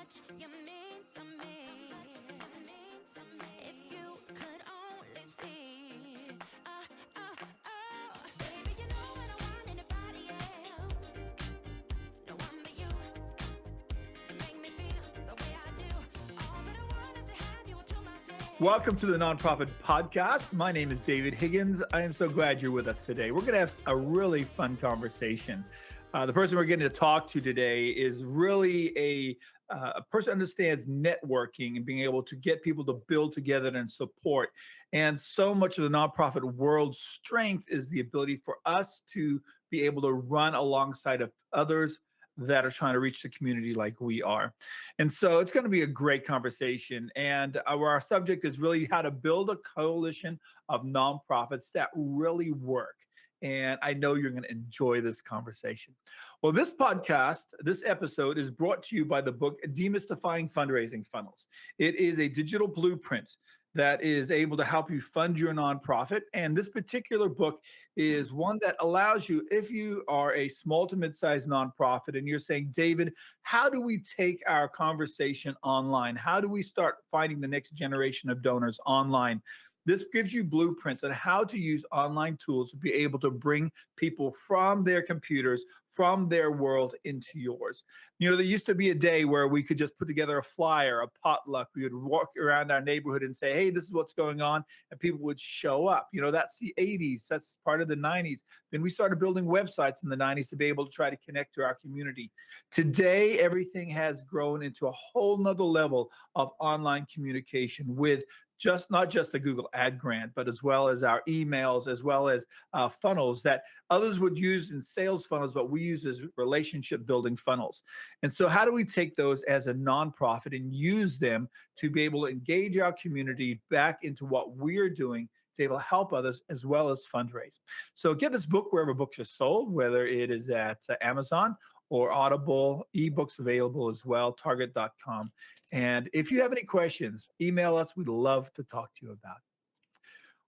much you mean to me. If you could only see. Baby, you know I don't want anybody else. No one but you. You make me feel the way I do. All that I want is to have you to myself. Welcome to the Nonprofit Podcast. My name is David Higgins. I am so glad you're with us today. We're going to have a really fun conversation. The person we're getting to talk to today is really a person who understands networking and being able to get people to build together and support. And so much of the nonprofit world's strength is the ability for us to be able to run alongside of others that are trying to reach the community like we are. And so it's going to be a great conversation. And our subject is really how to build a coalition of nonprofits that really work. And I know you're going to enjoy this conversation. Well, this episode is brought to you by the book Demystifying Fundraising Funnels. It is a digital blueprint that is able to help you fund your nonprofit. And this particular book is one that allows you, if you are a small to mid-sized nonprofit and you're saying, David, how do we take our conversation online? How do we start finding the next generation of donors online? This gives you blueprints on how to use online tools to be able to bring people from their computers, from their world into yours. You know, there used to be a day where we could just put together a flyer, a potluck. We would walk around our neighborhood and say, hey, this is what's going on. And people would show up. You know, that's the 80s. That's part of the 90s. Then we started building websites in the 90s to be able to try to connect to our community. Today, everything has grown into a whole nother level of online communication with not just the Google ad grant, but as well as our emails, as well as funnels that others would use in sales funnels, but we use as relationship building funnels. And so how do we take those as a nonprofit and use them to be able to engage our community back into what we're doing to be able to help others as well as fundraise? So get this book wherever books are sold, whether it is at Amazon or Audible, ebooks available as well, target.com. And if you have any questions, email us. We'd love to talk to you about it.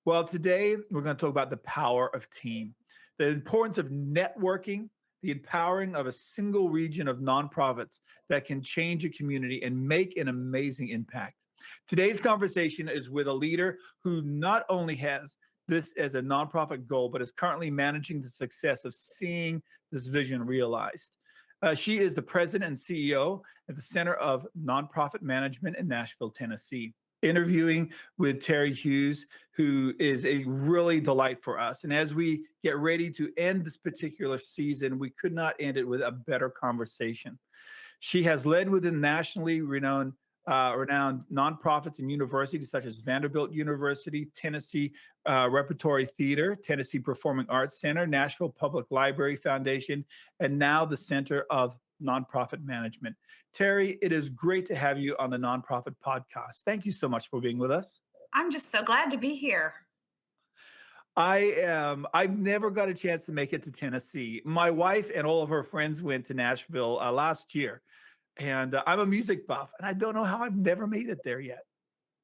Well, today we're going to talk about the power of team, the importance of networking, the empowering of a single region of nonprofits that can change a community and make an amazing impact. Today's conversation is with a leader who not only has this as a nonprofit goal, but is currently managing the success of seeing this vision realized. She is the president and CEO at the Center of Nonprofit Management in Nashville, Tennessee. Interviewing with Tari Hughes, who is a really delight for us. And as we get ready to end this particular season, we could not end it with a better conversation. She has led within nationally renowned nonprofits and universities such as Vanderbilt University, Tennessee Repertory Theater, Tennessee Performing Arts Center, Nashville Public Library Foundation, and now the Center of Nonprofit Management. Tari, it is great to have you on the Nonprofit Podcast. Thank you so much for being with us. I'm just so glad to be here. I've never got a chance to make it to Tennessee. My wife and all of her friends went to Nashville last year. And I'm a music buff, and I don't know how I've never made it there yet.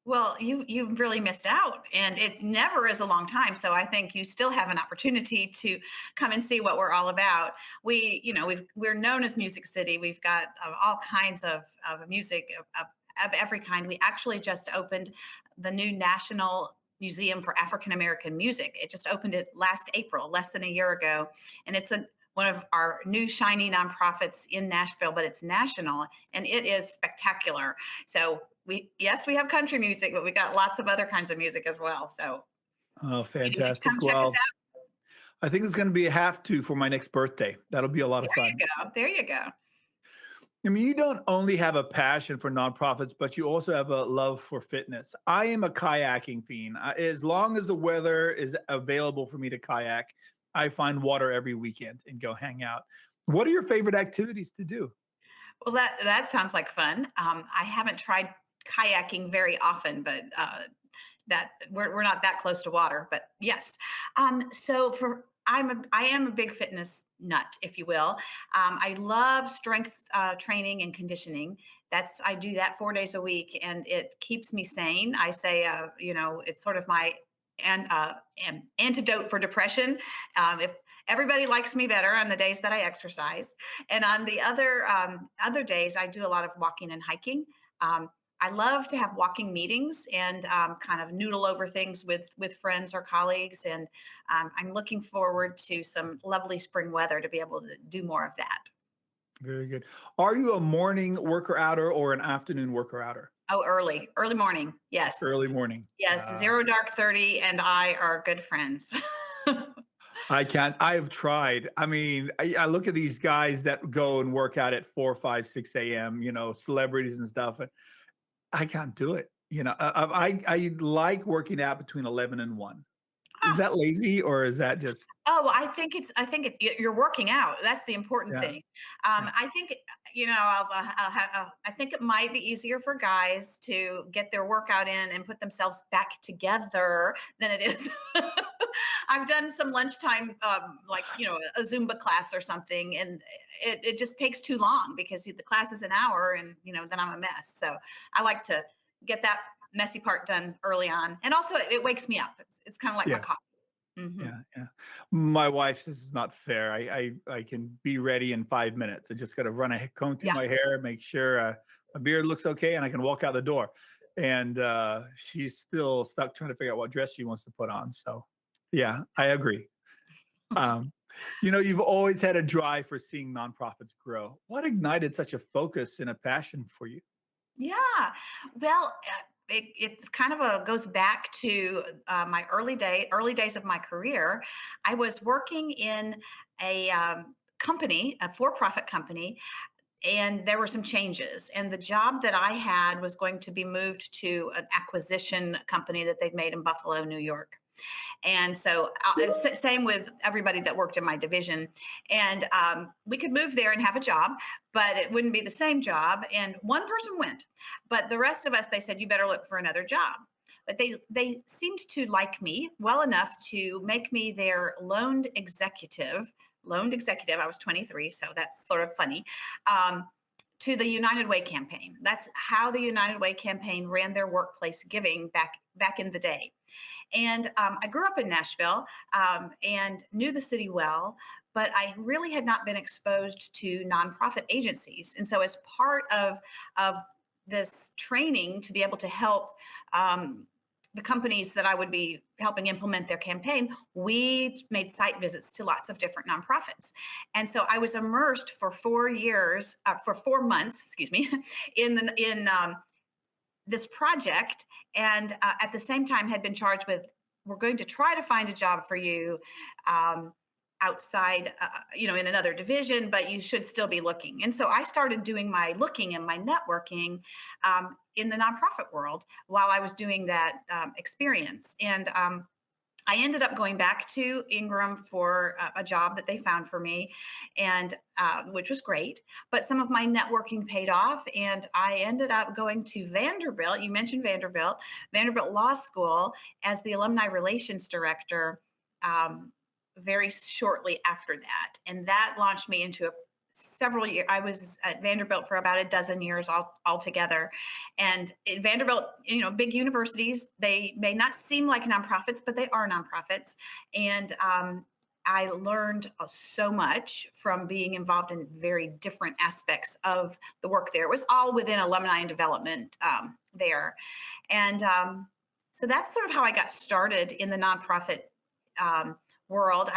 Well, you've really missed out, and it never is a long time. So I think you still have an opportunity to come and see what we're all about. We're known as Music City. We've got all kinds of music of every kind. We actually just opened the new National Museum for African American Music. It just opened it last April, less than a year ago, and it's one of our new shiny nonprofits in Nashville, but it's national, and it is spectacular. So we have country music, but we got lots of other kinds of music as well. So fantastic. Come check us out. I think it's going to be a have to for my next birthday. That'll be a lot of fun. There you go. I mean, you don't only have a passion for nonprofits, but you also have a love for fitness. I am a kayaking fiend. As long as the weather is available for me to kayak, I find water every weekend and go hang out. What are your favorite activities to do? Well, that sounds like fun. I haven't tried kayaking very often, but that we're not that close to water. But yes, I am a big fitness nut, if you will. I love strength training and conditioning. I do that 4 days a week, and it keeps me sane. I say, it's sort of my antidote for depression. Everybody likes me better on the days that I exercise, and on the other days, I do a lot of walking and hiking. Um, I love to have walking meetings and kind of noodle over things with friends or colleagues, and I'm looking forward to some lovely spring weather to be able to do more of that. Very good. Are you a morning worker outer or an afternoon worker outer? Oh, early morning. Yes, Early morning. yes. Zero dark 30, and I are good friends. I can't. I've tried. I mean, I look at these guys that go and work out at 4, 5, 6 a.m., celebrities and stuff. And I can't do it. I like working out between 11 and 1. Is that lazy or is that just, Oh, I think you're working out. That's the important yeah, thing. yeah, I think, I think it might be easier for guys to get their workout in and put themselves back together than it is. I've done some lunchtime, like, a Zumba class or something, and it just takes too long because the class is an hour, and then I'm a mess. So I like to get that messy part done early on, and also it wakes me up. It's kind of like my yeah, coffee. Hmm. yeah, yeah. My wife says it's not fair. I can be ready in 5 minutes. I just got to run a comb through Yeah. my hair, make sure my beard looks okay, and I can walk out the door. And she's still stuck trying to figure out what dress she wants to put on. So, yeah, I agree. Um, you've always had a drive for seeing nonprofits grow. What ignited such a focus and a passion for you? Yeah. Well, it's kind of goes back to my early days of my career. I was working in a company, a for-profit company, and there were some changes. And the job that I had was going to be moved to an acquisition company that they'd made in Buffalo, New York. And so, same with everybody that worked in my division. And we could move there and have a job, but it wouldn't be the same job. And one person went, but the rest of us, they said, you better look for another job. But they seemed to like me well enough to make me their loaned executive. Loaned executive. I was 23, so that's sort of funny. To the United Way campaign. That's how the United Way campaign ran their workplace giving back in the day. And I grew up in Nashville and knew the city well, but I really had not been exposed to nonprofit agencies. And so, as part of this training to be able to help the companies that I would be helping implement their campaign, we made site visits to lots of different nonprofits. And so I was immersed for 4 years, for 4 months, excuse me, in this project, and at the same time had been charged with, we're going to try to find a job for you um, outside, in another division, but you should still be looking. And so I started doing my looking and my networking in the nonprofit world while I was doing that experience. And I ended up going back to Ingram for a job that they found for me, and which was great. But some of my networking paid off, and I ended up going to Vanderbilt. You mentioned Vanderbilt Law School as the alumni relations director. Very shortly after that, and that launched me into several years. I was at Vanderbilt for about a dozen years altogether. And in Vanderbilt, big universities, they may not seem like nonprofits, but they are nonprofits. And I learned so much from being involved in very different aspects of the work there. It was all within alumni and development there. And so that's sort of how I got started in the nonprofit world.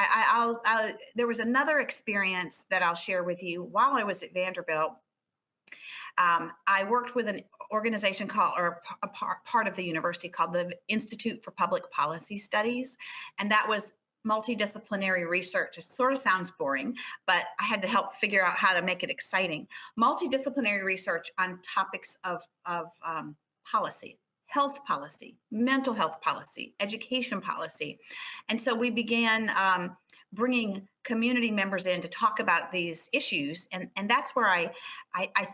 There was another experience that I'll share with you while I was at Vanderbilt. I worked with an organization called, or a part of the university called the Institute for Public Policy Studies, and that was multidisciplinary research. It sort of sounds boring, but I had to help figure out how to make it exciting. Multidisciplinary research on topics of policy. Health policy, mental health policy, education policy. And so we began bringing community members in to talk about these issues. And that's where I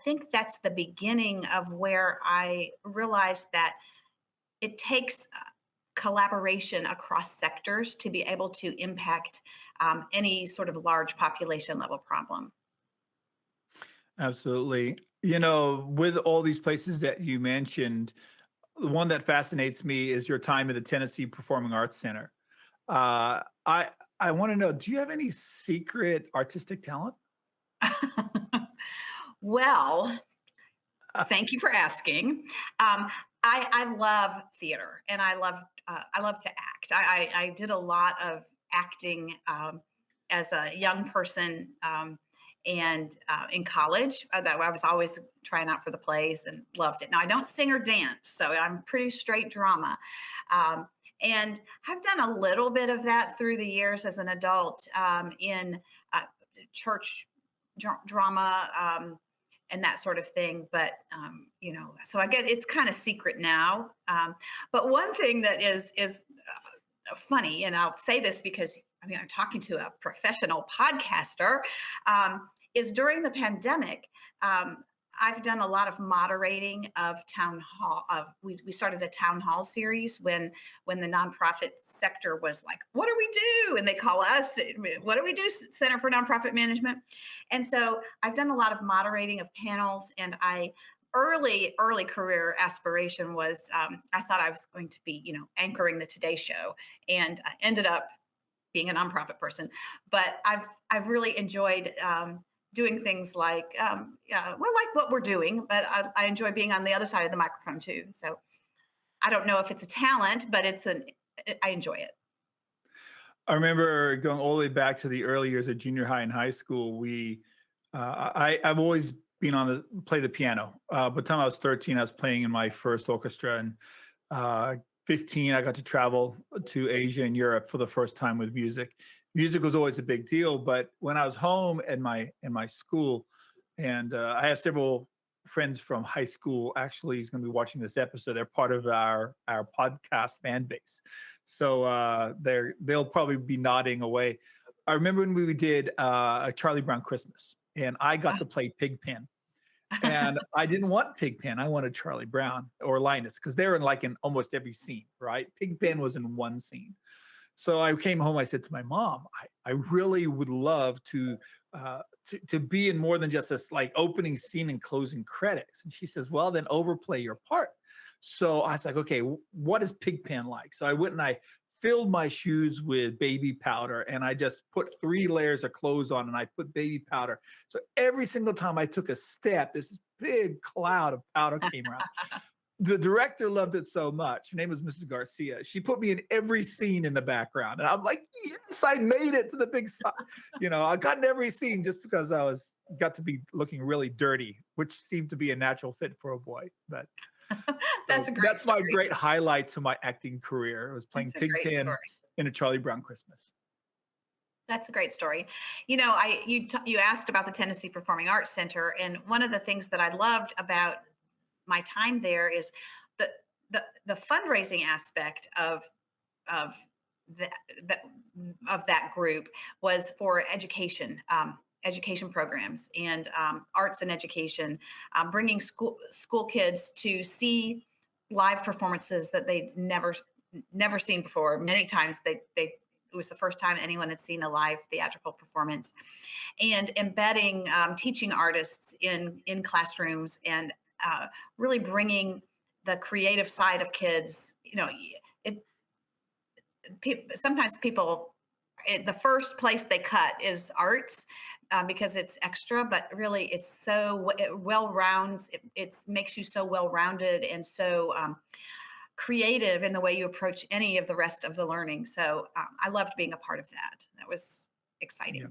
think that's the beginning of where I realized that it takes collaboration across sectors to be able to impact any sort of large population level problem. Absolutely. With all these places that you mentioned, the one that fascinates me is your time at the Tennessee Performing Arts Center. I I want to know, do you have any secret artistic talent? Well, thank you for asking. Um, I love theater, and I love to act. I did a lot of acting as a young person, and in college. That I was always trying out for the plays and loved it. Now I don't sing or dance, so I'm pretty straight drama. Um, and I've done a little bit of that through the years as an adult, in uh, church drama, and that sort of thing. But so I get it's kind of secret now. But one thing that is funny, and I'll say this because I mean I'm talking to a professional podcaster, is during the pandemic. I've done a lot of moderating of town hall. We started a town hall series when the nonprofit sector was like, "What do we do?" And they call us, "What do we do?" Center for Nonprofit Management. And so I've done a lot of moderating of panels. And I early career aspiration was, I thought I was going to be anchoring the Today Show, and I ended up being a nonprofit person. But I've really enjoyed. Doing things like, like what we're doing, but I enjoy being on the other side of the microphone too. So I don't know if it's a talent, but I enjoy it. I remember going all the way back to the early years of junior high and high school. I've always been play the piano. By the time I was 13, I was playing in my first orchestra, and 15, I got to travel to Asia and Europe for the first time with music. Music was always a big deal, but when I was home in my school, and I have several friends from high school. Actually, he's going to be watching this episode. They're part of our podcast fan base, so they'll probably be nodding away. I remember when we did a Charlie Brown Christmas, and I got to play Pigpen. And I didn't want Pigpen. I wanted Charlie Brown or Linus because they're in almost every scene, right? Pigpen was in one scene. So I came home. I said to my mom, I really would love to be in more than just this opening scene and closing credits. And she says, well, then overplay your part. So I was like, okay, what is Pigpen like? So I went and I filled my shoes with baby powder, and I just put 3 layers of clothes on, and I put baby powder. So every single time I took a step, this big cloud of powder came around. The director loved it so much. Her name was Mrs. Garcia. She put me in every scene in the background. And I'm like, yes, I made it to the big side. I got in every scene just because I got to be looking really dirty, which seemed to be a natural fit for a boy. But that's my great highlight to my acting career. It was playing Pigpen in a Charlie Brown Christmas. That's a great story. You asked about the Tennessee Performing Arts Center, and one of the things that I loved about my time there is the fundraising aspect of that group was for education, education programs, and arts and education, bringing school kids to see live performances that they'd never seen before. Many times it was the first time anyone had seen a live theatrical performance, and embedding teaching artists in classrooms, and really bringing the creative side of kids. Sometimes people, the first place they cut is arts, because it's extra, but really it's so well-rounded. It makes you so well-rounded and so creative in the way you approach any of the rest of the learning. So I loved being a part of that. That was exciting. Yeah.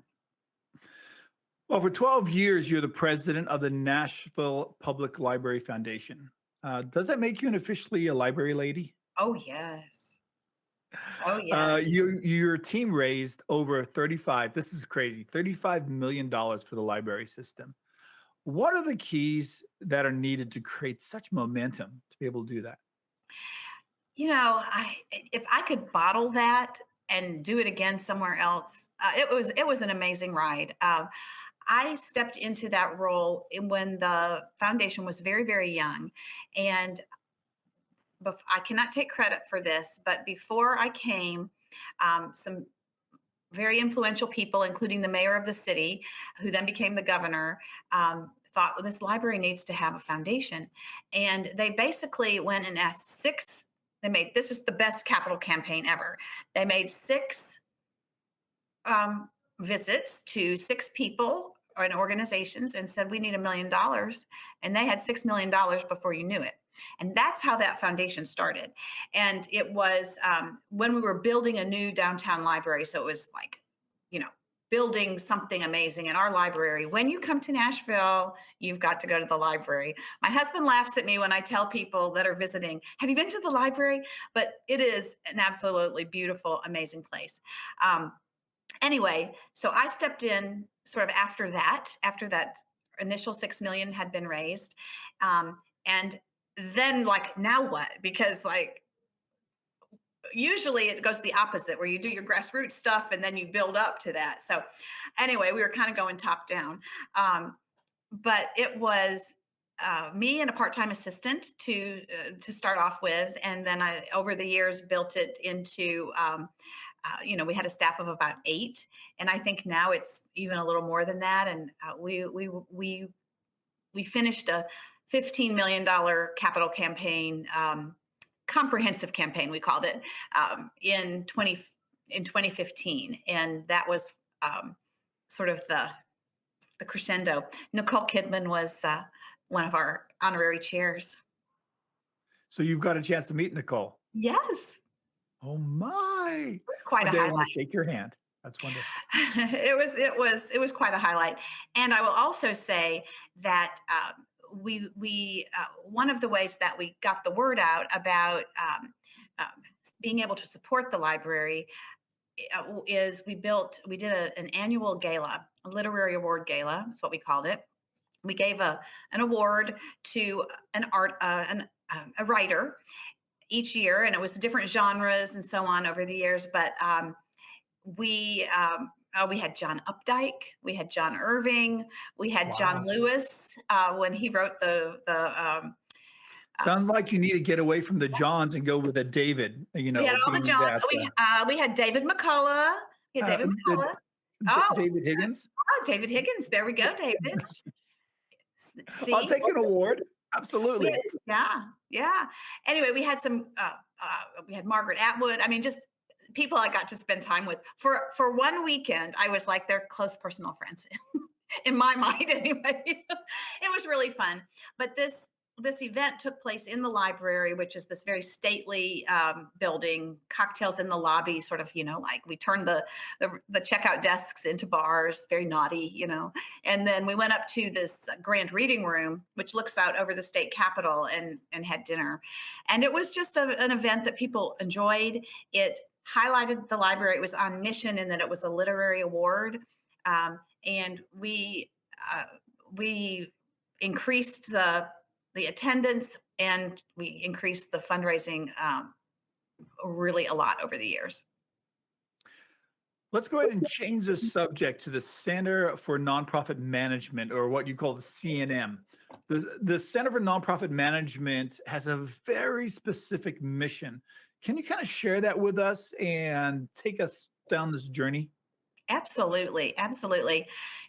Well, for 12 years, you're the president of the Nashville Public Library Foundation. Does that make you officially a library lady? Oh, yes. Oh, yes. Your team raised over this is crazy, $35 million for the library system. What are the keys that are needed to create such momentum to be able to do that? If I could bottle that and do it again somewhere else, it was an amazing ride. I stepped into that role when the foundation was very, very young. And I cannot take credit for this, but before I came, some very influential people, including the mayor of the city, who then became the governor, thought, well, this library needs to have a foundation. And they basically went and asked this is the best capital campaign ever. They made 6 um, visits to 6 people and organizations and said, we need $1 million. And they had $6 million before you knew it. And that's how that foundation started. And it was when we were building a new downtown library. So it was like, you know, building something amazing in our library. When you come to Nashville, you've got to go to the library. My husband laughs at me when I tell people that are visiting, have you been to the library? But it is an absolutely beautiful, amazing place. Anyway, so I stepped in sort of after that initial 6 million had been raised. And then like, now what? Because like usually it goes the opposite where you do your grassroots stuff and then you build up to that. So anyway, we were kind of going top down. But it was me and a part-time assistant to start off with, and then I over the years built it into we had a staff of about 8, and I think now it's even a little more than that. And we finished a $15 million capital campaign, comprehensive campaign we called it, in 2015, and that was sort of the crescendo. Nicole Kidman was one of our honorary chairs. So you've got a chance to meet Nicole. Yes, Oh my! it was quite a One day I want highlight. to shake your hand. That's wonderful. It was quite a highlight. And I will also say that we one of the ways that we got the word out about being able to support the library is we did an annual gala, a literary award gala. That's what we called it. We gave an award to a writer each year, and it was different genres and so on over the years. But we had John Updike, we had John Irving, we had John Wow. Lewis when he wrote the Sounds like you need to get away from the Johns and go with a David, we had all the being Johns. that, We had David McCullough. We had David the McCullough. Oh, David Higgins. David Higgins. There we go, David. I'll See, take an award. Absolutely. yeah. Anyway, we had we had Margaret Atwood. I mean, just people I got to spend time with for one weekend. I was like their close personal friends in my mind anyway. It was really fun. But this event took place in the library, which is this very stately building, cocktails in the lobby, sort of, like we turned the checkout desks into bars, very naughty, and then we went up to this grand reading room, which looks out over the state capitol, and had dinner. And it was just an event that people enjoyed. It highlighted the library. It was on mission in that it was a literary award. And we increased the attendance, and we increased the fundraising really a lot over the years. Let's go ahead and change the subject to the Center for Nonprofit Management, or what you call the CNM. The Center for Nonprofit Management has a very specific mission. Can you kind of share that with us and take us down this journey? Absolutely.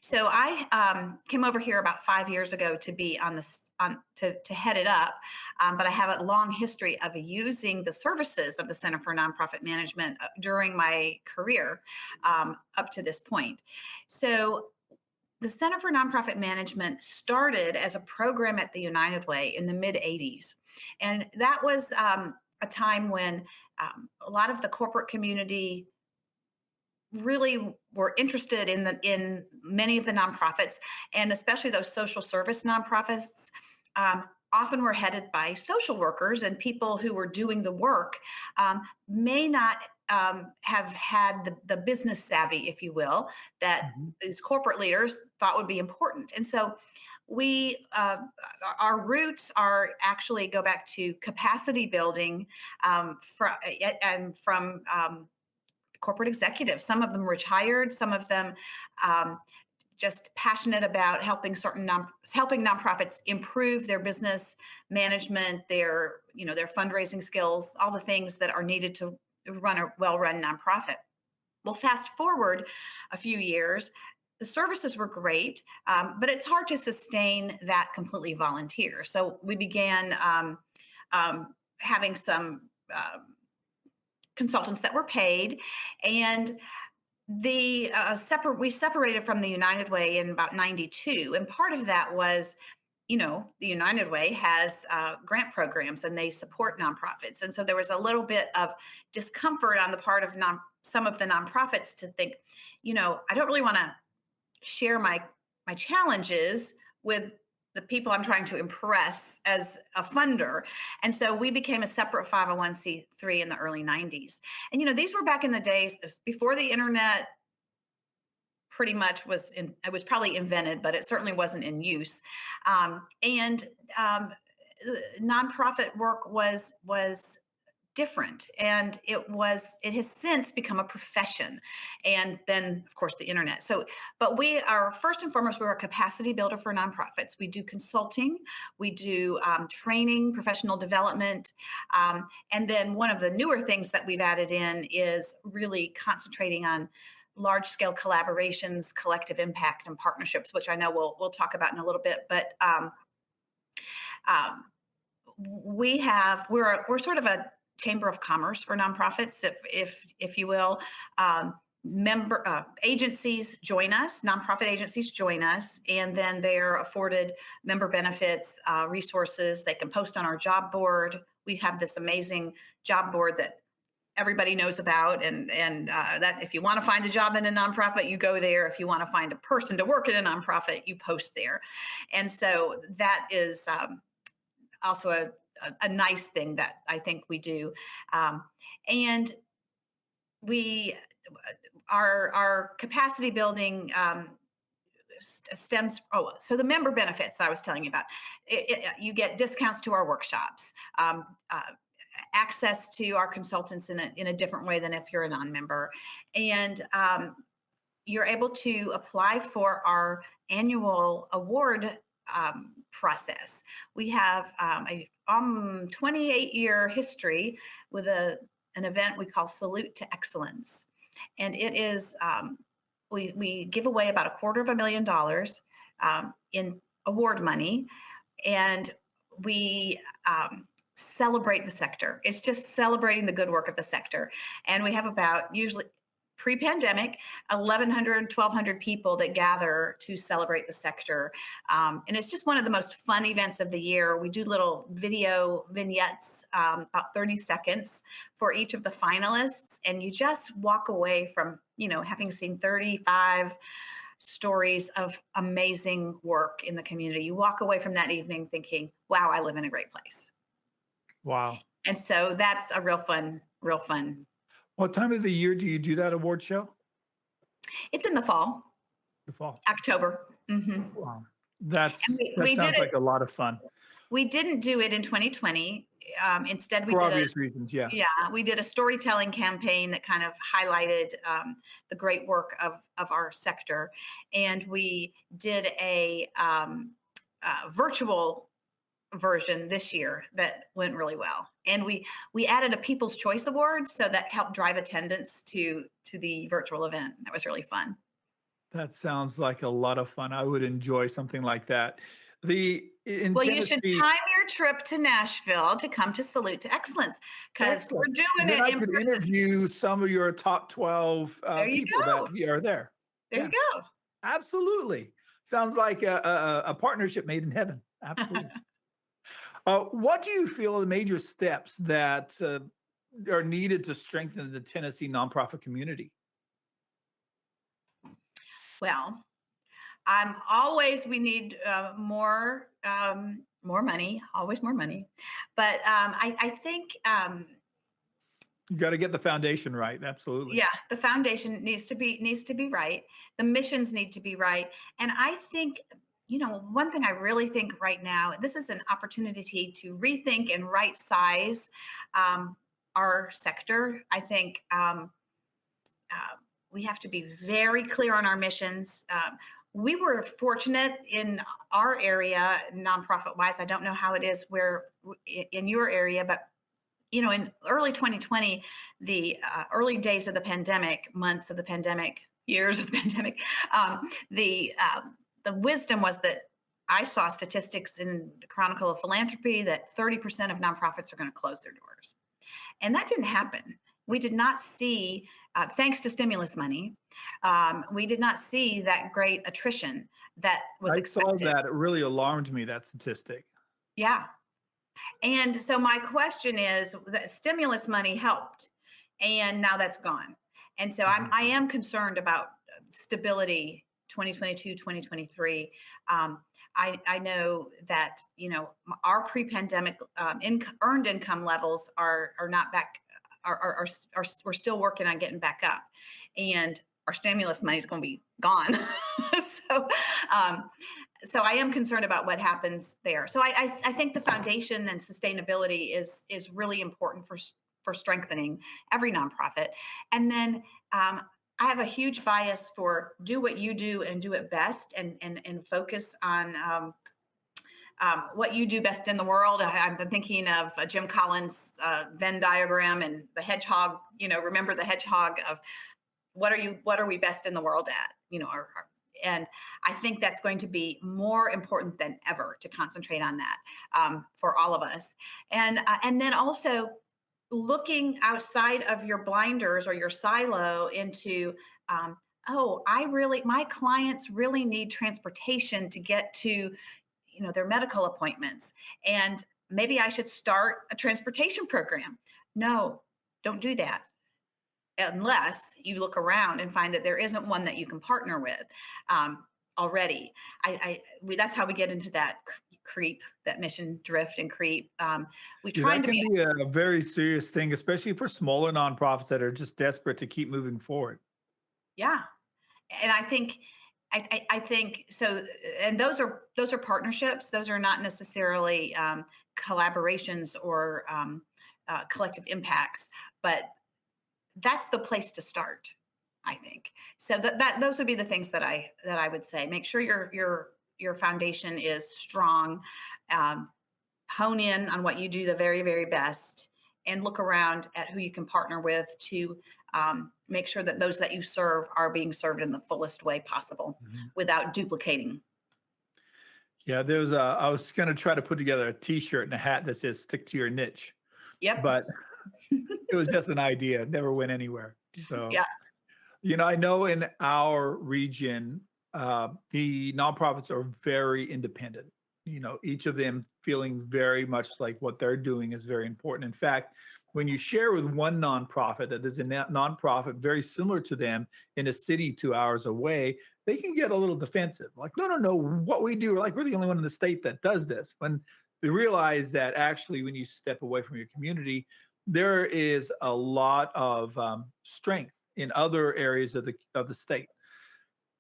So I came over here about 5 years ago to be to head it up, but I have a long history of using the services of the Center for Nonprofit Management during my career up to this point. So the Center for Nonprofit Management started as a program at the United Way in the mid '80s, and that was a time when a lot of the corporate community really were interested in many of the nonprofits, and especially those social service nonprofits. Often were headed by social workers, and people who were doing the work may not have had the business savvy, if you will, that these corporate leaders thought would be important. And so our roots are actually go back to capacity building from corporate executives. Some of them retired, some of them just passionate about helping nonprofits improve their business management, their fundraising skills, all the things that are needed to run a well-run nonprofit. Well, fast forward a few years, the services were great, but it's hard to sustain that completely volunteer. So we began having some consultants that were paid, and We separated from the United Way in about 92, and part of that was, the United Way has grant programs and they support nonprofits, and so there was a little bit of discomfort on the part of some of the nonprofits to think, I don't really want to share my challenges with the people I'm trying to impress as a funder. And so we became a separate 501c3 in the early 90s. And these were back in the days before the internet pretty much it was probably invented, but it certainly wasn't in use. And nonprofit work was different, and it has since become a profession, and then of course the internet. But we are, first and foremost, we're a capacity builder for nonprofits. We do consulting, we do training, professional development, and then one of the newer things that we've added in is really concentrating on large scale collaborations, collective impact, and partnerships, which I know we'll talk about in a little bit. But we're sort of a chamber of commerce for nonprofits, if you will. Member agencies join us, nonprofit agencies join us, and then they're afforded member benefits, resources. They can post on our job board. We have this amazing job board that everybody knows about, and that if you want to find a job in a nonprofit, you go there. If you want to find a person to work in a nonprofit, you post there. And so that is also a nice thing that I think we do. And we our capacity building stems. So the member benefits that I was telling you about, you get discounts to our workshops, access to our consultants in a different way than if you're a non-member, and you're able to apply for our annual award process. We have a 28-year history with an event we call Salute to Excellence. And it is, we give away about $250,000 in award money, and we celebrate the sector. It's just celebrating the good work of the sector. And we have about, usually pre-pandemic, 1,100, 1,200 people that gather to celebrate the sector. And it's just one of the most fun events of the year. We do little video vignettes, about 30 seconds for each of the finalists. And you just walk away from, having seen 35 stories of amazing work in the community. You walk away from that evening thinking, wow, I live in a great place. Wow. And so that's a real fun. What time of the year do you do that award show? It's in the fall. The fall. October. Mm-hmm. Wow. That we sounds like a lot of fun. We didn't do it in 2020. Instead, we For did obvious reasons, yeah. Yeah, we did a storytelling campaign that kind of highlighted the great work of our sector, and we did a virtual version this year that went really well. And we added a People's Choice Award, so that helped drive attendance to the virtual event. That was really fun. That sounds like a lot of fun. I would enjoy something like that. Well, you should time your trip to Nashville to come to Salute to Excellence, because we're doing it I in could person. interview some of your top 12 people that are there. There you go. Absolutely. Sounds like a partnership made in heaven. Absolutely. What do you feel are the major steps that are needed to strengthen the Tennessee nonprofit community? Well, we need more money, always more money. But I think, You got to get the foundation right. Absolutely. yeah, the foundation needs to be right. The missions need to be right. And I think, one thing I really think right now, this is an opportunity to rethink and right size our sector. I think we have to be very clear on our missions. We were fortunate in our area, nonprofit wise. I don't know how it is in your area, but in early 2020, the early days of the pandemic, months of the pandemic, years of the pandemic, the wisdom was that I saw statistics in the Chronicle of Philanthropy that 30% of nonprofits are going to close their doors. And that didn't happen. We did not see thanks to stimulus money, we did not see that great attrition that was I saw expected. that. It really alarmed me, that statistic. Yeah. And so my question is that stimulus money helped and now that's gone. And so Mhm. I am concerned about stability 2022, 2023. I know that, our pre-pandemic earned income levels are not back, we're still working on getting back up. And our stimulus money is going to be gone. so, um, so I am concerned about what happens there. So I think the foundation and sustainability is really important for strengthening every nonprofit. And then I have a huge bias for do what you do and do it best, and focus on what you do best in the world. I've been thinking of Jim Collins' Venn diagram and the hedgehog. Remember the hedgehog of what are we best in the world at? And I think that's going to be more important than ever to concentrate on that for all of us. And then also looking outside of your blinders or your silo into, my clients really need transportation to get to, their medical appointments, and maybe I should start a transportation program. No, don't do that unless you look around and find that there isn't one that you can partner with already. That's how we get into that creep, that mission drift and creep. We Yeah, trying that to can be, be a very serious thing, especially for smaller nonprofits that are just desperate to keep moving forward. yeah. And I think so. And those are partnerships. Those are not necessarily collaborations or collective impacts, but that's the place to start, I think. So that those would be the things that I would say. Make sure your foundation is strong. Um, Hone in on what you do the very, very best, and look around at who you can partner with to make sure that those that you serve are being served in the fullest way possible Mhm. without duplicating. Yeah, I was going to try to put together a t-shirt and a hat that says stick to your niche, Yep. but it was just an idea. It never went anywhere. So, Yeah. I know in our region, the nonprofits are very independent. Each of them feeling very much like what they're doing is very important. In fact, when you share with one nonprofit that there's a nonprofit very similar to them in a city 2 hours away, they can get a little defensive. Like, no, no, no, what we do, like we're the only one in the state that does this. When they realize that actually, when you step away from your community, there is a lot of strength in other areas of the state.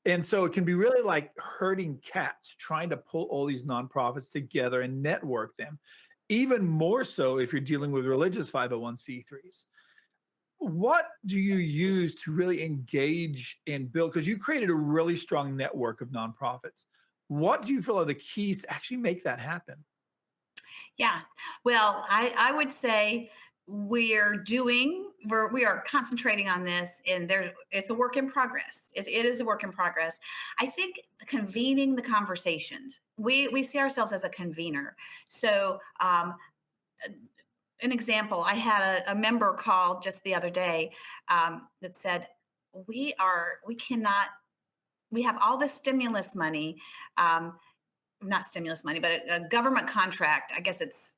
And so it can be really like herding cats, trying to pull all these nonprofits together and network them. Even more so if you're dealing with religious 501(c)(3)s. What do you use to really engage and build? Because you created a really strong network of nonprofits. What do you feel are the keys to actually make that happen? Yeah. Well, I would say we are concentrating on this, and it's a work in progress. It is a work in progress. I think convening the conversations. We see ourselves as a convener. So an example, I had a member call just the other day that said, we cannot, we have all this stimulus money, not stimulus money, but a government contract. I guess it's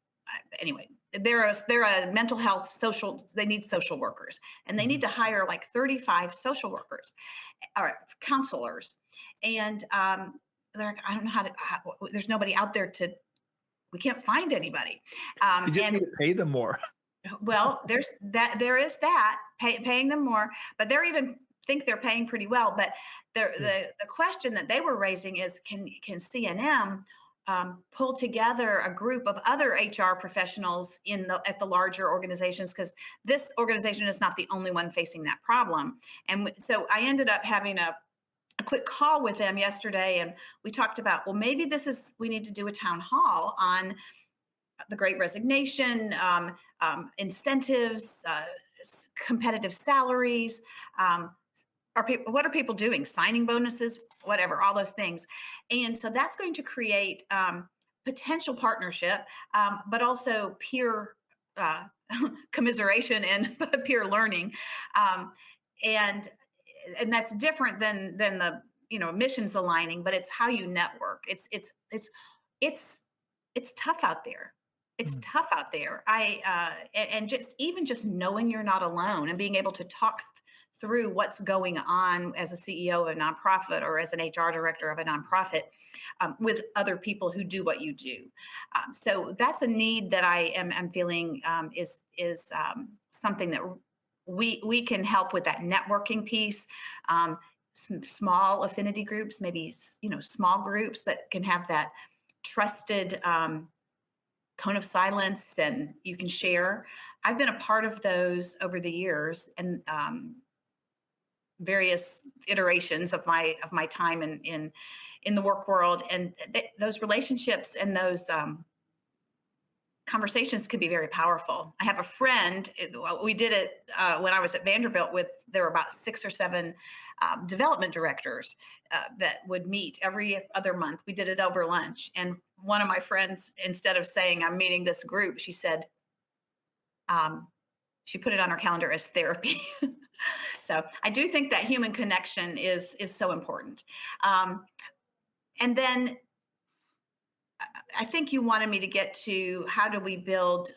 anyway. They're a mental health social. They need social workers, and they need Mhm. to hire like 35 social workers or counselors. And they're like, I don't know there's nobody out there to. We can't find anybody. You just And need to pay them more. well, there is that paying them more, but they're even think they're paying pretty well. But Yeah. the question that they were raising is, can CNM pull together a group of other HR professionals at the larger organizations, because this organization is not the only one facing that problem. And so I ended up having a quick call with them yesterday, and we talked about, well, maybe we need to do a town hall on the Great Resignation, incentives, competitive salaries. What are people doing? Signing bonuses, whatever, all those things. And so that's going to create potential partnership, but also peer uh, commiseration and peer learning. Um, and that's different than the missions aligning, but it's how you network. It's it's tough out there. It's Mm. tough out there. And just even just knowing you're not alone and being able to talk through what's going on as a CEO of a nonprofit or as an HR director of a nonprofit, with other people who do what you do. So that's a need that I'm feeling, is something that we can help with, that networking piece. Some small affinity groups, maybe small groups that can have that trusted cone of silence, and you can share. I've been a part of those over the years, and various iterations of my time in the work world, and those relationships and those conversations can be very powerful. I have a friend. We did it when I was at Vanderbilt. There were about 6 or 7 development directors that would meet every other month. We did it over lunch, and one of my friends, instead of saying I'm meeting this group, she said, she put it on her calendar as therapy. So I do think that human connection is so important. And then I think you wanted me to get to how do we build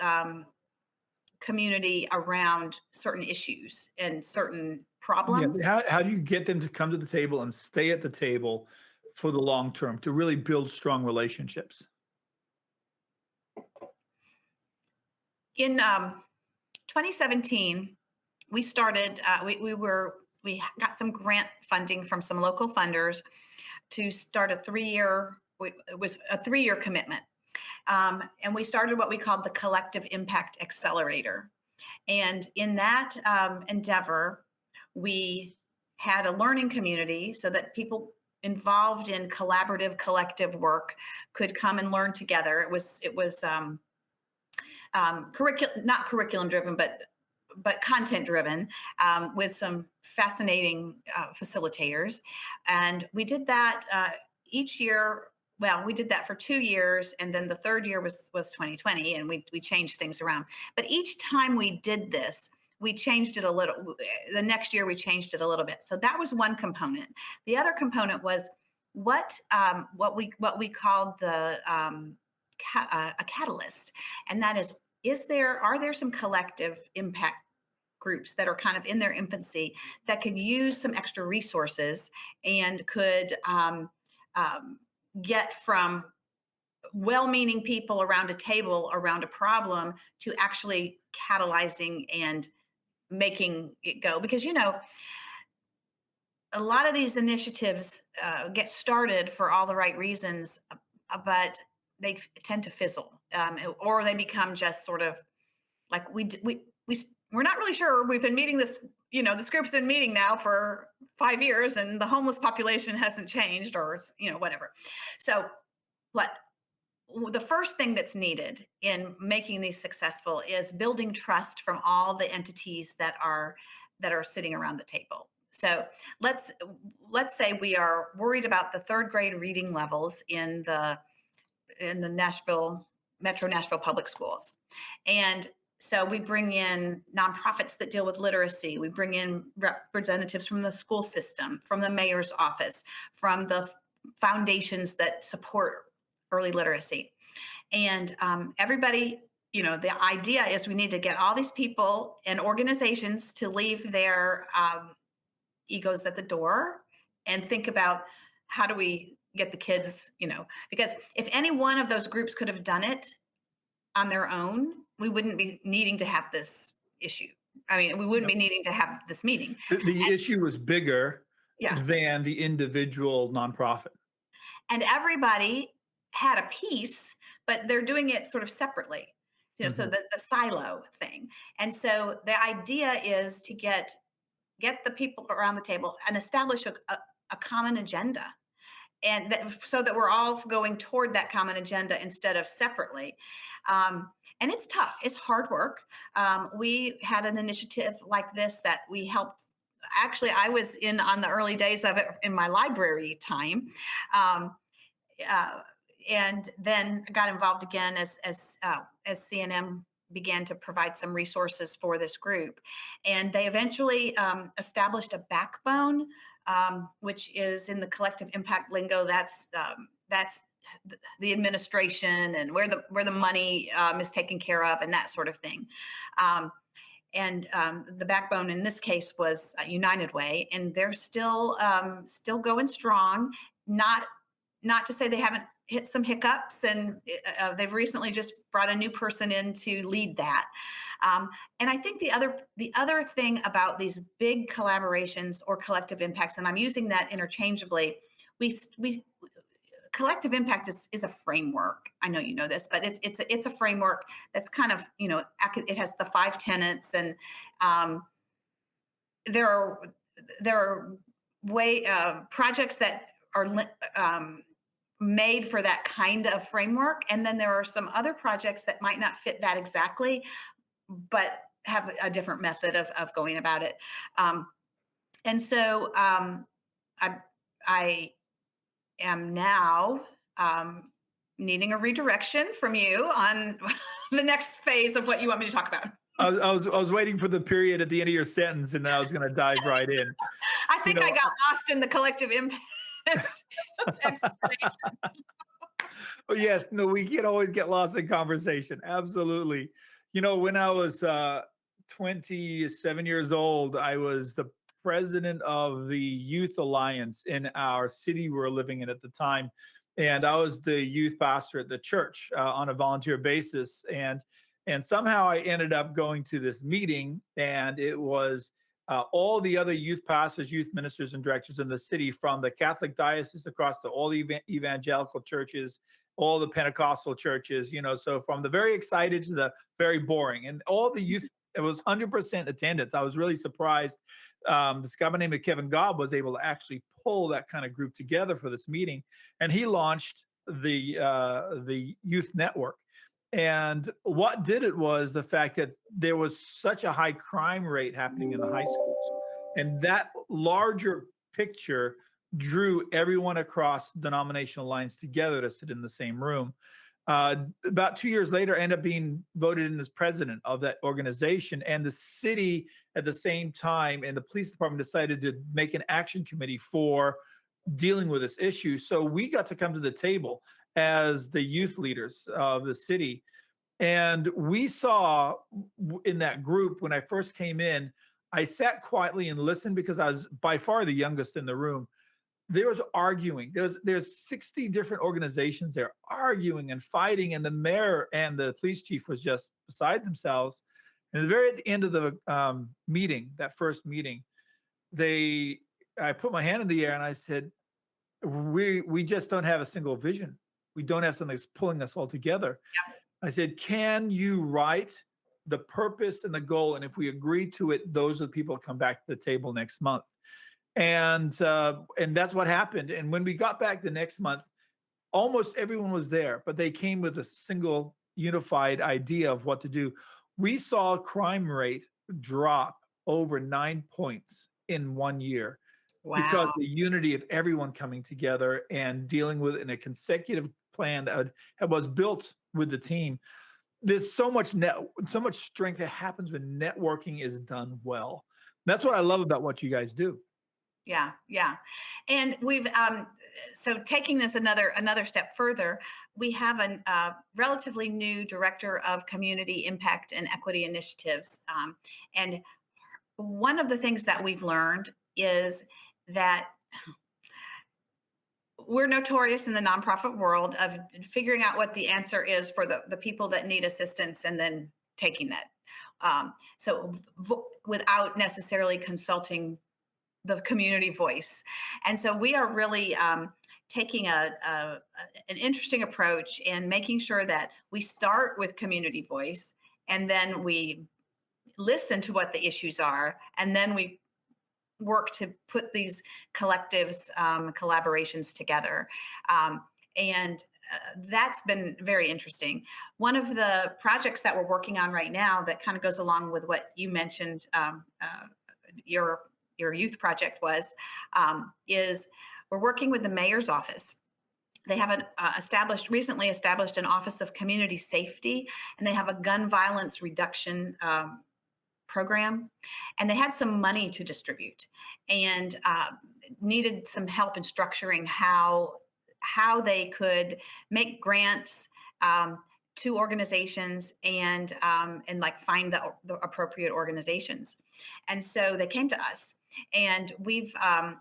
community around certain issues and certain Yeah, but problems. how do you get them to come to the table and stay at the table for the long term to really build strong relationships? In 2017, we started. We got some grant funding from some local funders to start a 3-year. It was a 3-year commitment, and we started what we called the Collective Impact Accelerator. And in that endeavor, we had a learning community so that people involved in collaborative, collective work could come and learn together. It was not curriculum driven, but content driven, with some fascinating facilitators. And we did that each year. Well, we did that for 2 years, and then the third year was 2020, and we changed things around. But each time we did this, we changed it a little. The next year, we changed it a little bit. So that was one component. The other component was what we called the a catalyst, and that are there some collective impact groups that are kind of in their infancy that could use some extra resources and could get from well-meaning people around a table around a problem to actually catalyzing and making it go. Because a lot of these initiatives get started for all the right reasons, but they tend to fizzle, or they become just sort of like we're not really sure. We've been meeting this group's been meeting now for 5 years, and the homeless population hasn't changed, or whatever. So what the first thing that's needed in making these successful is building trust from all the entities that are sitting around the table. So let's say we are worried about the 3rd grade reading levels in the Metro Nashville public schools. And so we bring in nonprofits that deal with literacy. We bring in representatives from the school system, from the mayor's office, from the foundations that support early literacy. And everybody, the idea is we need to get all these people and organizations to leave their egos at the door and think about how do we get the kids, because if any one of those groups could have done it on their own, we wouldn't be needing to have this issue. I mean, we wouldn't be needing to have this meeting. The issue was bigger Yeah. than the individual nonprofit. And everybody had a piece, but they're doing it sort of separately, so the silo thing. And so the idea is to get the people around the table and establish a common agenda, and so that we're all going toward that common agenda instead of separately. And it's tough. It's hard work. We had an initiative like this that we helped. Actually, I was in on the early days of it in my library time, and then got involved again as CNM began to provide some resources for this group. And they eventually established a backbone, which is in the collective impact lingo. That's the administration and where the money is taken care of and that sort of thing. And the backbone in this case was United Way, and they're still going strong. Not to say they haven't hit some hiccups, and they've recently just brought a new person in to lead that. And I think the other thing about these big collaborations or collective impacts, and I'm using that interchangeably, we collective impact is a framework. I know you know this, but it's a framework that's kind of, it has the 5 tenets, and there are projects that are made for that kind of framework, and then there are some other projects that might not fit that exactly, but have a different method of going about it. And so I am now needing a redirection from you on the next phase of what you want me to talk about. I was waiting for the period at the end of your sentence, and then I was going to dive right in. I think I got lost in the collective impact explanation. Oh, yes, no, we can always get lost in conversation. Absolutely. When I was 27 years old, I was the president of the Youth Alliance in our city we were living in at the time. And I was the youth pastor at the church on a volunteer basis. And somehow I ended up going to this meeting, and it was all the other youth pastors, youth ministers, and directors in the city, from the Catholic diocese across to all the evangelical churches, all the Pentecostal churches, so from the very excited to the very boring, and all the youth. It was 100% attendance. I was really surprised. This guy by the name of Kevin Gobb was able to actually pull that kind of group together for this meeting, and he launched the youth network. And what did it was the fact that there was such a high crime rate happening in the high schools, and that larger picture drew everyone across denominational lines together to sit in the same room. About 2 years later, I ended up being voted in as president of that organization. And the city at the same time, and the police department, decided to make an action committee for dealing with this issue. So we got to come to the table as the youth leaders of the city. And we saw in that group, when I first came in, I sat quietly and listened because I was by far the youngest in the room. There was arguing. There's 60 different organizations there arguing and fighting, and the mayor and the police chief was just beside themselves. And at the very end of the meeting, that first meeting, I put my hand in the air and I said, we just don't have a single vision. We don't have something that's pulling us all together. Yep. I said, can you write the purpose and the goal? And if we agree to it, those are the people that come back to the table next month. And that's what happened. And when we got back the next month, almost everyone was there, but they came with a single unified idea of what to do. We saw crime rate drop over 9 points in 1 year. Wow. Because the unity of everyone coming together and dealing with it in a consecutive plan that was built with the team. There's so much strength that happens when networking is done well. That's what I love about what you guys do. Yeah. And we've so taking this another step further, we have a relatively new director of community impact and equity initiatives. And one of the things that we've learned is that we're notorious in the nonprofit world of figuring out what the answer is for the people that need assistance and then taking that. So without necessarily consulting the community voice. And so we are really taking an interesting approach in making sure that we start with community voice, and then we listen to what the issues are, and then we work to put these collectives, collaborations together. And that's been very interesting. One of the projects that we're working on right now that kind of goes along with what you mentioned, your youth project was, is we're working with the mayor's office they have an recently established an Office of Community Safety, and they have a gun violence reduction program, and they had some money to distribute, and needed some help in structuring how they could make grants to organizations and like find the appropriate organizations. And so they came to us, and we've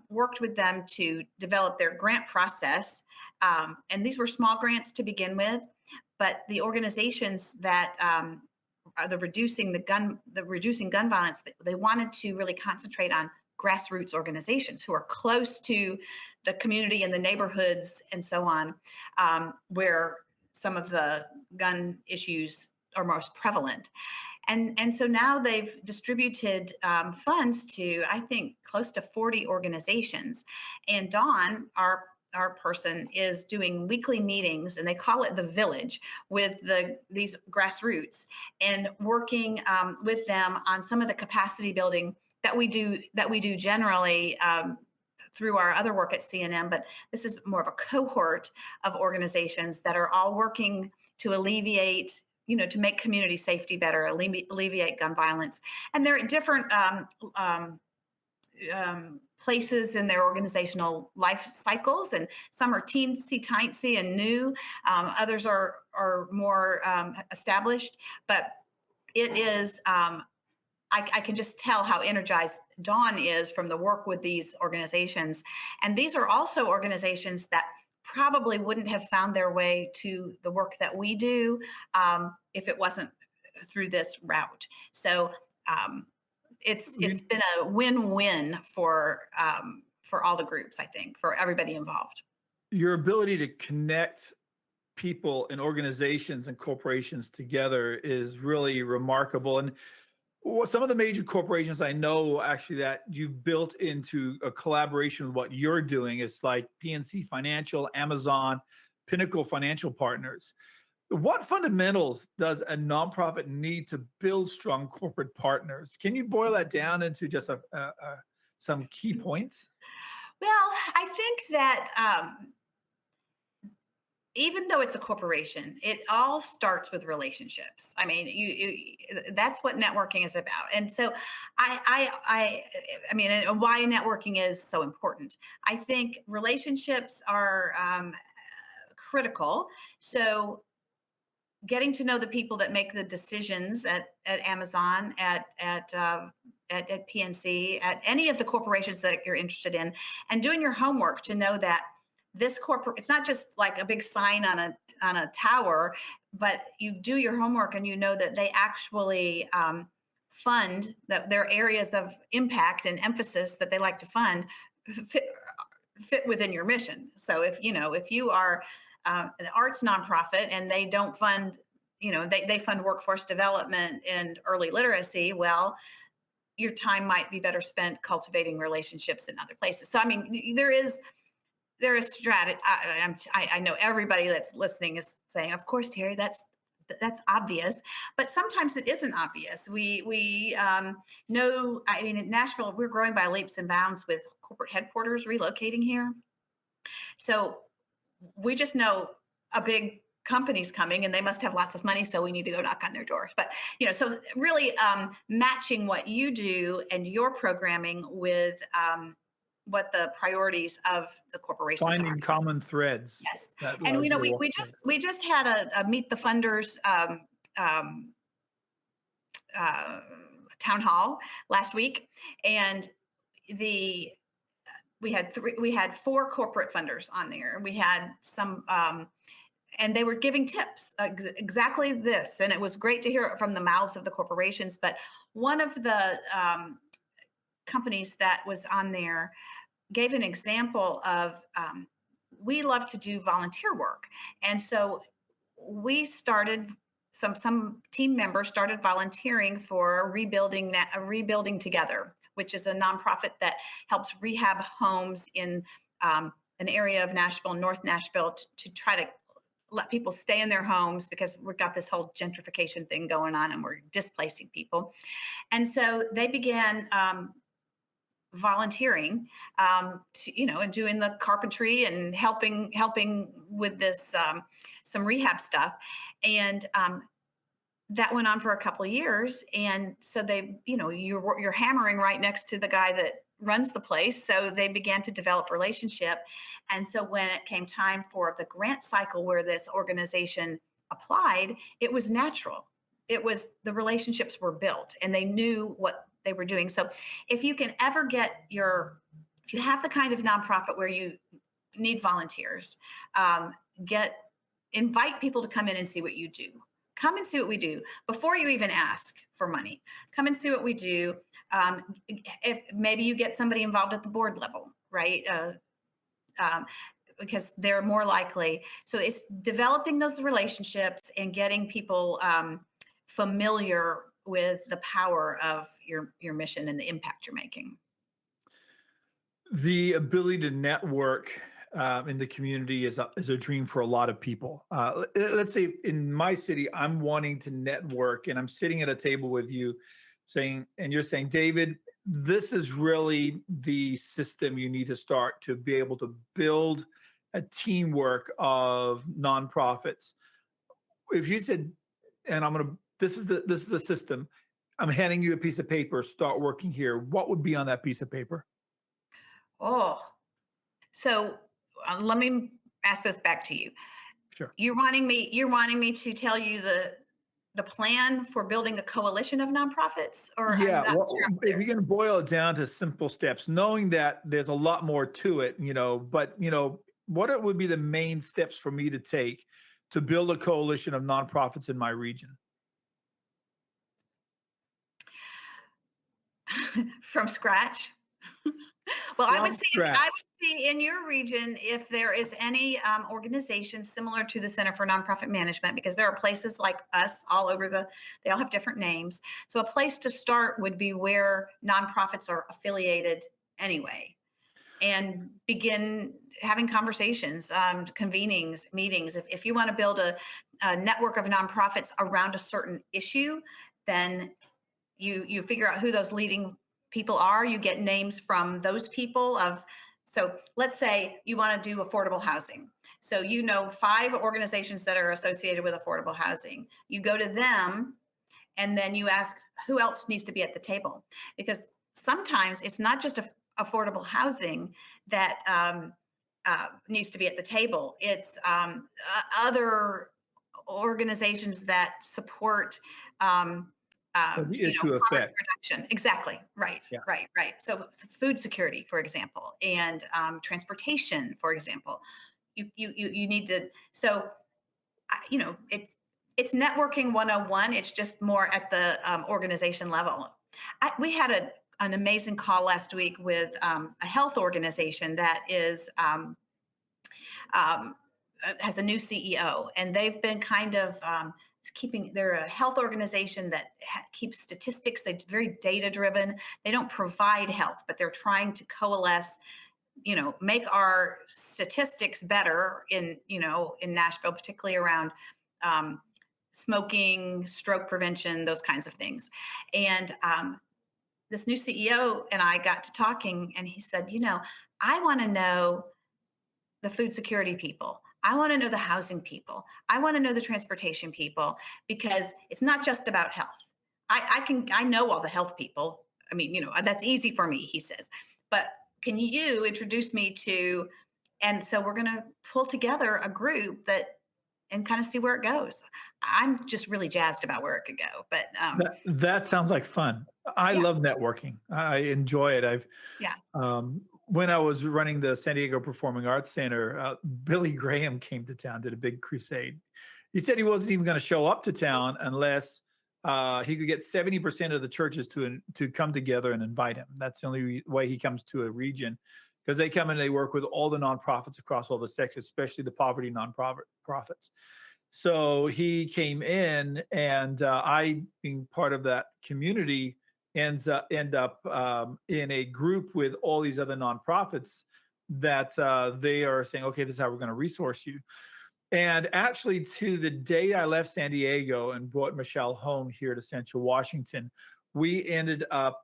worked with them to develop their grant process. And these were small grants to begin with, but the organizations that are reducing gun violence, they wanted to really concentrate on grassroots organizations who are close to the community and the neighborhoods and so on, where some of the gun issues are most prevalent. And so now they've distributed funds to, I think, close to 40 organizations. And Dawn, our person, is doing weekly meetings, and they call it the Village, with these grassroots, and working with them on some of the capacity building that we do generally through our other work at CNM. But this is more of a cohort of organizations that are all working to alleviate, to make community safety better, alleviate gun violence. And they're at different places in their organizational life cycles, and some are teensy and new. Others are more established, but it is. I can just tell how energized Dawn is from the work with these organizations, and these are also organizations that probably wouldn't have found their way to the work that we do if it wasn't through this route. So it's been a win-win for all the groups, I think, for everybody involved. Your ability to connect people and organizations and corporations together is really remarkable. And some of the major corporations I know actually that you've built into a collaboration with what you're doing is like PNC Financial, Amazon, Pinnacle Financial Partners. What fundamentals does a nonprofit need to build strong corporate partners? Can you boil that down into just some key points? Well, I think that even though it's a corporation, it all starts with relationships. I mean, that's what networking is about. And so I mean, and why networking is so important. I think relationships are critical. So getting to know the people that make the decisions at Amazon, at PNC, at any of the corporations that you're interested in, and doing your homework to know that this corporate, it's not just like a big sign on a tower, but you do your homework and you know that they actually fund, that their areas of impact and emphasis that they like to fund fit within your mission. So if you are an arts nonprofit and they don't fund, they fund workforce development and early literacy, well, your time might be better spent cultivating relationships in other places. So I mean, there is strategy. I know everybody that's listening is saying, of course, Tari, that's obvious, but sometimes it isn't obvious. We know, I mean, in Nashville, we're growing by leaps and bounds with corporate headquarters relocating here. So we just know a big company's coming and they must have lots of money, so we need to go knock on their doors. But so really matching what you do and your programming with what the priorities of the corporations Finding are. common threads. Yes, and we just had a Meet the Funders town hall last week, and we had 4 corporate funders on there. We had some, and they were giving tips exactly this, and it was great to hear it from the mouths of the corporations. But one of the companies that was on there gave an example of we love to do volunteer work, and so we started some team members started volunteering for rebuilding together, which is a nonprofit that helps rehab homes in an area of Nashville, North Nashville, to try to let people stay in their homes, because we've got this whole gentrification thing going on and we're displacing people. And so they began volunteering, and doing the carpentry and helping with this some rehab stuff, and that went on for a couple of years. And so they, you're hammering right next to the guy that runs the place. So they began to develop relationship. And so when it came time for the grant cycle where this organization applied, it was natural. It was, the relationships were built and they knew what they were doing. So if you can ever if you have the kind of nonprofit where you need volunteers, invite people to come in and see what you do. Come and see what we do before you even ask for money. Come and see what we do. If maybe you get somebody involved at the board level, right? Because they're more likely. So it's developing those relationships and getting people familiar with the power of your mission and the impact you're making. The ability to network in the community is a dream for a lot of people. Let's say in my city, I'm wanting to network and I'm sitting at a table with you and you're saying, David, this is really the system you need to start to be able to build a teamwork of nonprofits. If you said, and this is the system, I'm handing you a piece of paper, start working here, what would be on that piece of paper? Oh, so let me ask this back to you. Sure. You're wanting me to tell you the plan for building a coalition of nonprofits, or Yeah, well, sure if you're going to boil it down to simple steps, knowing that there's a lot more to it, but what would be the main steps for me to take to build a coalition of nonprofits in my region? From scratch? Well, I would see in your region if there is any organization similar to the Center for Nonprofit Management, because there are places like us all over they all have different names. So a place to start would be where nonprofits are affiliated anyway, and begin having conversations, convenings, meetings. If you want to build a network of nonprofits around a certain issue, then you figure out who those leading people are. You get names from those people so let's say you want to do affordable housing. So 5 organizations that are associated with affordable housing. You go to them and then you ask who else needs to be at the table, because sometimes it's not just affordable housing that needs to be at the table. It's other organizations that support the issue of poverty reduction. Exactly. Right. Yeah. Right. So food security, for example, and transportation, for example. You need to. So, it's networking 101. It's just more at the organization level. We had an amazing call last week with a health organization that is has a new CEO, and they've been kind of they're a health organization that keeps statistics. They're very data driven. They don't provide health, but they're trying to coalesce, make our statistics better in Nashville, particularly around smoking, stroke prevention, those kinds of things. And this new CEO and I got to talking, and he said, I want to know the food security people. I want to know the housing people. I want to know the transportation people, because it's not just about health. I know all the health people. I mean, that's easy for me, he says, but can you introduce me to, and so we're going to pull together a group and kind of see where it goes. I'm just really jazzed about where it could go, but that sounds like fun. I love networking. I enjoy it. When I was running the San Diego Performing Arts Center, Billy Graham came to town, did a big crusade. He said he wasn't even going to show up to town unless he could get 70% of the churches to come together and invite him. That's the only way he comes to a region, because they come and they work with all the nonprofits across all the sectors, especially the poverty nonprofits. So he came in, and I, being part of that community, end up in a group with all these other nonprofits that they are saying, okay, this is how we're going to resource you. And actually, to the day I left San Diego and brought Michelle home here to Central Washington, we ended up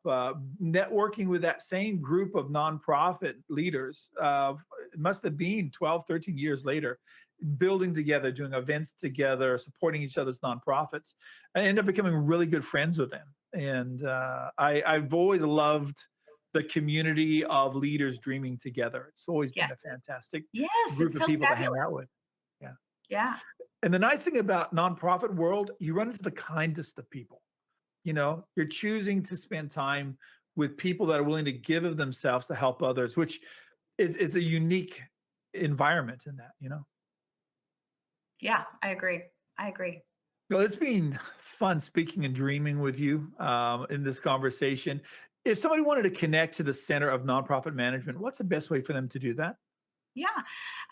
networking with that same group of nonprofit leaders. It must have been 12, 13 years later, building together, doing events together, supporting each other's nonprofits. I ended up becoming really good friends with them. And I've always loved the community of leaders dreaming together. It's always been a Yes. fantastic Yes, group it's of so people to hang fabulous. out with. Yeah. Yeah. And the nice thing about nonprofit world, you run into the kindest of people. You're choosing to spend time with people that are willing to give of themselves to help others, which is a unique environment in that. Yeah, I agree. I agree. Well, it's been fun speaking and dreaming with you in this conversation. If somebody wanted to connect to the Center of Nonprofit Management, what's the best way for them to do that? Yeah.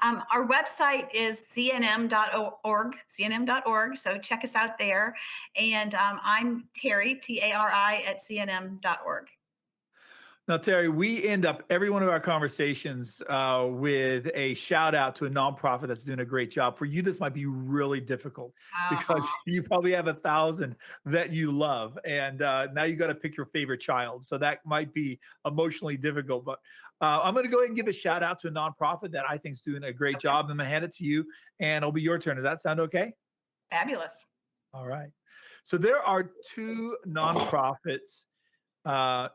Our website is cnm.org, cnm.org. So check us out there. And I'm Tari, Tari, at cnm.org. Now, Terry, we end up every one of our conversations with a shout out to a nonprofit that's doing a great job. For you, this might be really difficult because Uh-huh. you probably have 1,000 that you love, and now you got to pick your favorite child. So that might be emotionally difficult. But I'm going to go ahead and give a shout out to a nonprofit that I think is doing a great Okay. job. I'm going to hand it to you, and it'll be your turn. Does that sound okay? Fabulous. All right. So there are two nonprofits. Uh,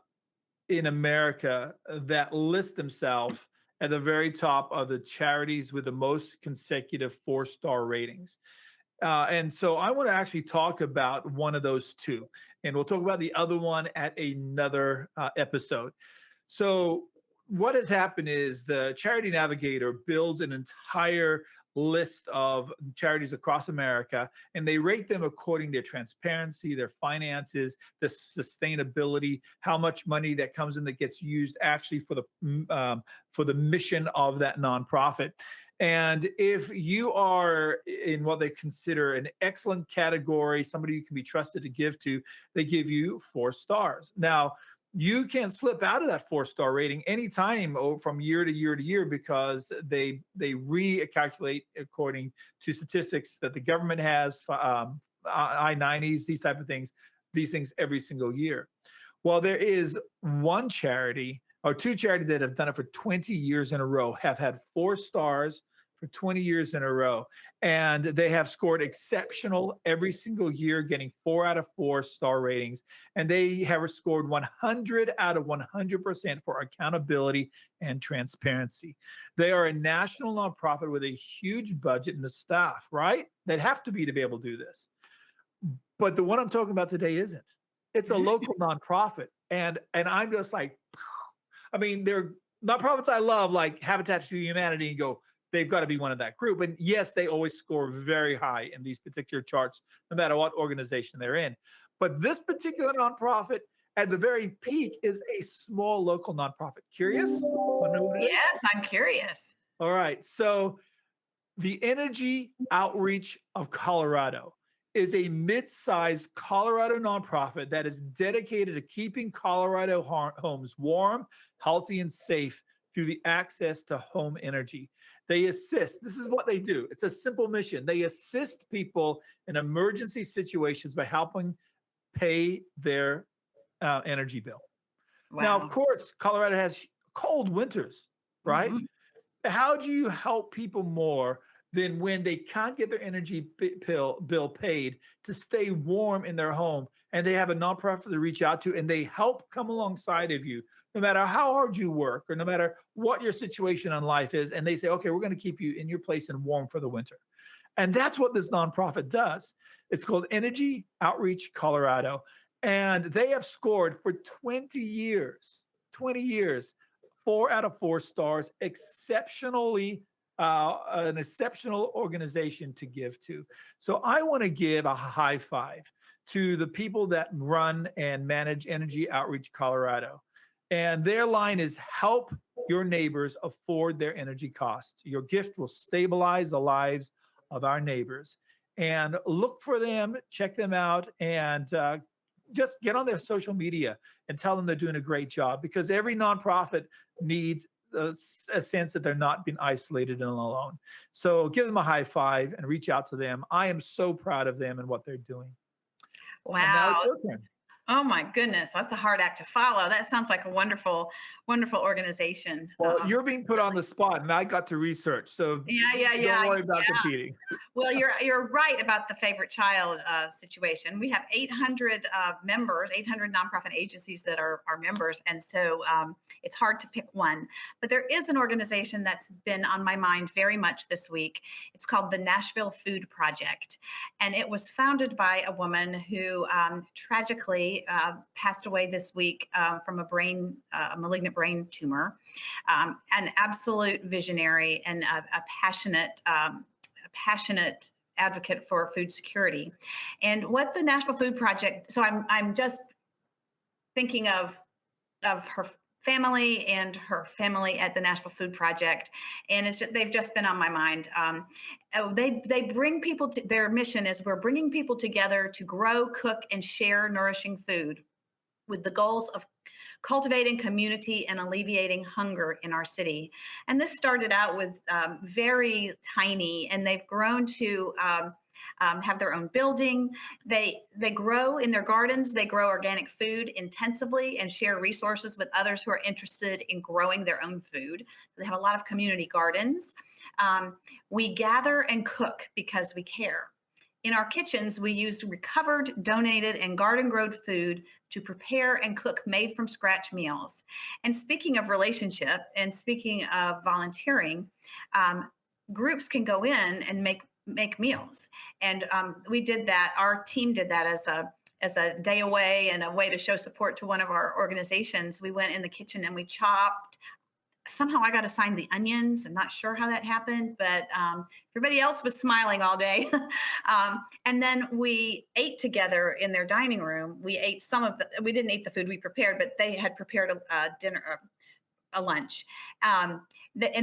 in America that list themselves at the very top of the charities with the most consecutive 4-star ratings. And so I want to actually talk about one of those two, and we'll talk about the other one at another episode. So, what has happened is the Charity Navigator builds an entire list of charities across America, and they rate them according to their transparency, their finances, the sustainability, how much money that comes in that gets used actually for the mission of that nonprofit. And if you are in what they consider an excellent category, somebody you can be trusted to give to, they give you 4 stars. Now, you can slip out of that 4-star rating anytime from year to year to year because they recalculate according to statistics that the government has, I-90s, these things every single year. Well, there is one charity or two charities that have done it for 20 years in a row, have had 4 stars for 20 years in a row. And they have scored exceptional every single year, getting 4 out of 4 star ratings. And they have scored 100 out of 100% for accountability and transparency. They are a national nonprofit with a huge budget and the staff, right? That have to be able to do this. But the one I'm talking about today isn't. It's a local nonprofit. And I'm just like, I mean, there are nonprofits I love, like Habitat for Humanity, and go, they've got to be one of that group. And yes, they always score very high in these particular charts, no matter what organization they're in. But this particular nonprofit at the very peak is a small local nonprofit. Curious? Want to know what it is? Yes, I'm curious. All right. So the Energy Outreach of Colorado is a mid-sized Colorado nonprofit that is dedicated to keeping Colorado homes warm, healthy, and safe through the access to home energy. They assist. This is what they do. It's a simple mission. They assist people in emergency situations by helping pay their energy bill. Now, of Wow. course, Colorado has cold winters, right? Mhm. How do you help people more than when they can't get their energy bill paid to stay warm in their home, and they have a nonprofit to reach out to, and they help come alongside of you no matter how hard you work or no matter what your situation in life is, and they say, okay, we're going to keep you in your place and warm for the winter. And that's what this nonprofit does. It's called Energy Outreach Colorado, and they have scored for 20 years 4 out of 4 stars, exceptionally an exceptional organization to give to. So I want to give a high five to the people that run and manage Energy Outreach Colorado. And their line is help your neighbors afford their energy costs. Your gift will stabilize the lives of our neighbors. And look for them, check them out, and just get on their social media and tell them they're doing a great job, because every nonprofit needs a sense that they're not being isolated and alone. So give them a high five and reach out to them. I am so proud of them and what they're doing. And now it's Wow. your turn. Oh my goodness, that's a hard act to follow. That sounds like a wonderful, wonderful organization. Well, you're being put on the spot, and I got to research, so Yeah, yeah, don't yeah, worry about competing. well, you're right about the favorite child situation. We have 800 members, 800 nonprofit agencies that are members, and so it's hard to pick one. But there is an organization that's been on my mind very much this week. It's called the Nashville Food Project, and it was founded by a woman who tragically passed away this week from a malignant brain tumor. An absolute visionary and a passionate advocate for food security. And what the National Food Project, so I'm just thinking of her family and her family at the National Food Project, and they've just been on my mind. They bring people to their mission is we're bringing people together to grow, cook, and share nourishing food with the goals of cultivating community and alleviating hunger in our city. And this started out with very tiny, and they've grown to have their own building. They grow in their gardens. They grow organic food intensively and share resources with others who are interested in growing their own food. They have a lot of community gardens. We gather and cook because we care. In our kitchens, we use recovered, donated, and garden-grown food to prepare and cook made from scratch meals. And speaking of relationship and speaking of volunteering, groups can go in and make meals. And we did that. Our team did that as a day away and a way to show support to one of our organizations. We went in the kitchen and we chopped. Somehow I got assigned the onions. I'm not sure how that happened, but everybody else was smiling all day. And then we ate together in their dining room. We ate we didn't eat the food we prepared, but they had prepared a dinner, a lunch. And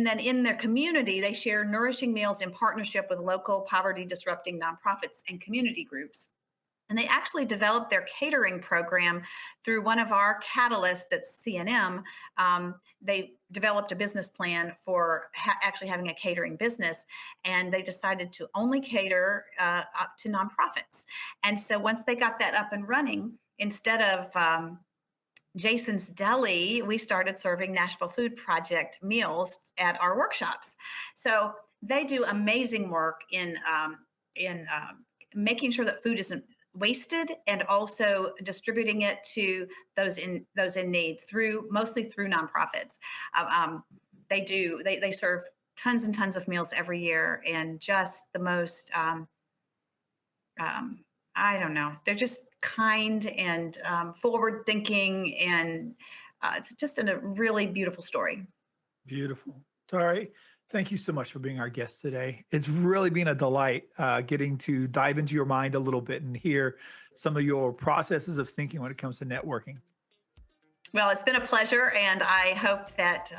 then in their community, they share nourishing meals in partnership with local poverty disrupting nonprofits and community groups. And they actually developed their catering program through one of our catalysts at CNM. They developed a business plan for actually having a catering business, and they decided to only cater up to nonprofits. And so once they got that up and running, instead of Jason's Deli, we started serving Nashville Food Project meals at our workshops. So they do amazing work in making sure that food isn't wasted and also distributing it to those in need mostly through nonprofits. They serve tons and tons of meals every year, and just the most I don't know, they're just kind and forward thinking, and it's just a really beautiful story. Beautiful. Tari, thank you so much for being our guest today. It's really been a delight getting to dive into your mind a little bit and hear some of your processes of thinking when it comes to networking. Well, it's been a pleasure, and I hope that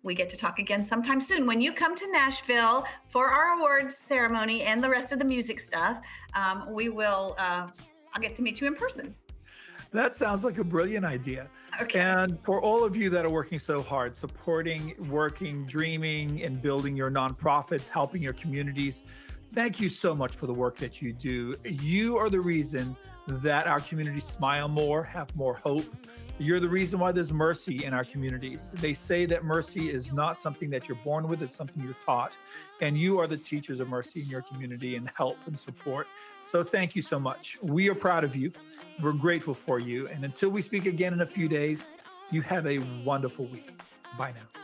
we get to talk again sometime soon. When you come to Nashville for our awards ceremony and the rest of the music stuff, I'll get to meet you in person. That sounds like a brilliant idea. Okay. And for all of you that are working so hard, supporting, working, dreaming, and building your nonprofits, helping your communities, thank you so much for the work that you do. You are the reason that our communities smile more, have more hope. You're the reason why there's mercy in our communities. They say that mercy is not something that you're born with, it's something you're taught. And you are the teachers of mercy in your community and help and support. So thank you so much. We are proud of you. We're grateful for you. And until we speak again in a few days, you have a wonderful week. Bye now.